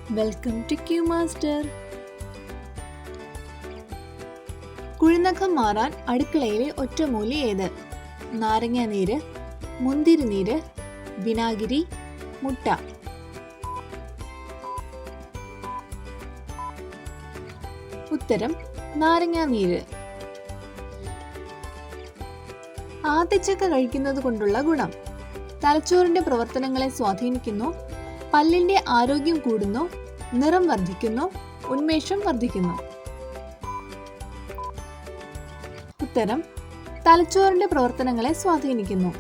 Welcome to Q master. കുഴിനഖം മാറാൻ അടുക്കളയിലെ ഒറ്റമൂലി ഏത്? നാരങ്ങ നീര്, മുന്തിരി നീര്, വിനാഗിരി, മുട്ട. ഉത്തരം നാരങ്ങ നീര്. ആത്തിച്ചക്ക കഴിക്കുന്നത് കൊണ്ടുള്ള ഗുണം: തലച്ചോറിന്റെ പ്രവർത്തനങ്ങളെ സ്വാധീനിക്കുന്നു, പല്ലിന്റെ ആരോഗ്യം കൂടുന്നു, നിറം വർദ്ധിക്കുന്നു, ഉന്മേഷം വർദ്ധിക്കുന്നു. ഉത്തരം തലച്ചോറിന്റെ പ്രവർത്തനങ്ങളെ സ്വാധീനിക്കുന്നു.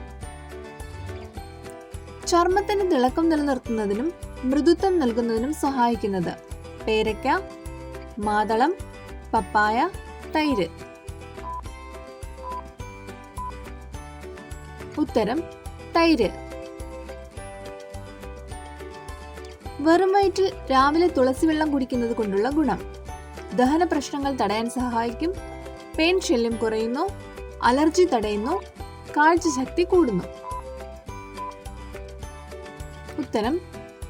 ചർമ്മത്തിന് തിളക്കം നിലനിർത്തുന്നതിനും മൃദുത്വം നൽകുന്നതിനും സഹായിക്കുന്നത്: പേരയ്ക്ക, മാതളം, പപ്പായ, തൈര്. ഉത്തരം തൈര്. വെറും വയറ്റിൽ രാവിലെ തുളസി വെള്ളം കുടിക്കുന്നത് കൊണ്ടുള്ള ഗുണം: ദഹന പ്രശ്നങ്ങൾ തടയാൻ സഹായിക്കും, പേൻ ശല്യം കുറയുന്നു, അലർജി തടയുന്നു, കാഴ്ചശക്തി കൂടുന്നു. ഉത്തരം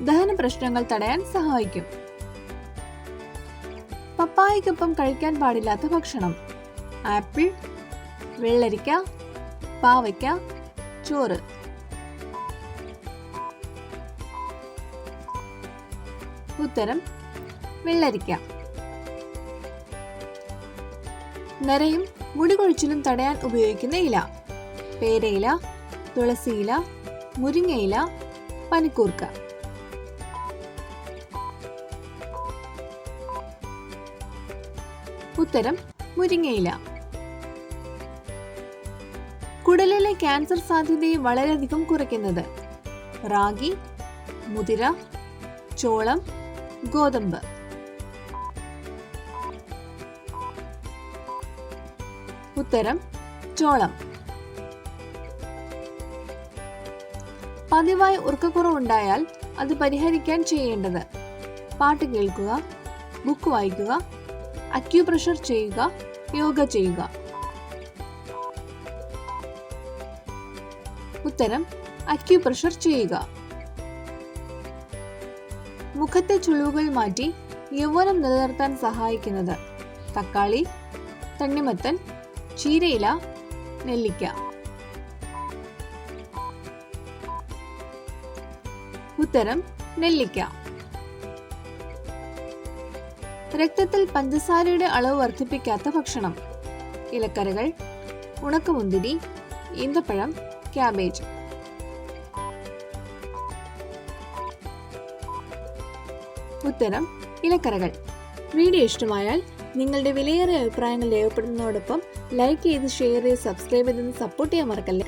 ദഹന പ്രശ്നങ്ങൾ തടയാൻ സഹായിക്കും. പപ്പായക്കൊപ്പം കഴിക്കാൻ പാടില്ലാത്ത ഭക്ഷണം: ആപ്പിൾ, വെള്ളരിക്ക, പാവയ്ക്ക, ചോറ്. ഉത്തരം വെള്ളരിക്ക. നരയും മുടികൊഴിച്ചിലും തടയാൻ ഉപയോഗിക്കുന്ന ഇല: പേരയില, തുളസിയില, മുരിങ്ങയില, പനിക്കൂർക്ക. ഉത്തരം മുരിങ്ങയില. കുടലിലെ ക്യാൻസർ സാധ്യതയെ വളരെയധികം കുറയ്ക്കുന്നത്: റാഗി, മുതിര, ചോളം, ഗോതമ്പ്. ഉത്തരം ചോളം. പതിവായി ഉറക്കക്കുറവുണ്ടായാൽ അത് പരിഹരിക്കാൻ ചെയ്യേണ്ടത്: പാട്ട് കേൾക്കുക, ബുക്ക് വായിക്കുക, അക്യൂപ്രഷർ ചെയ്യുക, യോഗ ചെയ്യുക. ഉത്തരം അക്യൂപ്രഷർ ചെയ്യുക. മുഖത്തെ ചുളിവുകൾ മാറ്റി യൗവനം നിലനിർത്താൻ സഹായിക്കുന്നത്: തക്കാളി, തണ്ണിമത്തൻ, ചീരയില, നെല്ലിക്ക. ഉത്തരം നെല്ലിക്ക. രക്തത്തിൽ പഞ്ചസാരയുടെ അളവ് വർദ്ധിപ്പിക്കാത്ത ഭക്ഷണം: ഇലക്കറികൾ, ഉണക്കമുന്തിരി, ഈന്തപ്പഴം, ക്യാബേജ്. ഉത്തരം ഇലക്കറികൾ. വീഡിയോ ഇഷ്ടമായാൽ നിങ്ങളുടെ വിലയേറിയ അഭിപ്രായങ്ങൾ രേഖപ്പെടുത്തുന്നതോടൊപ്പം ലൈക്ക് ചെയ്ത്, ഷെയർ ചെയ്ത്, സബ്സ്ക്രൈബ് ചെയ്ത് സപ്പോർട്ട് ചെയ്യാൻ മറക്കല്ലേ.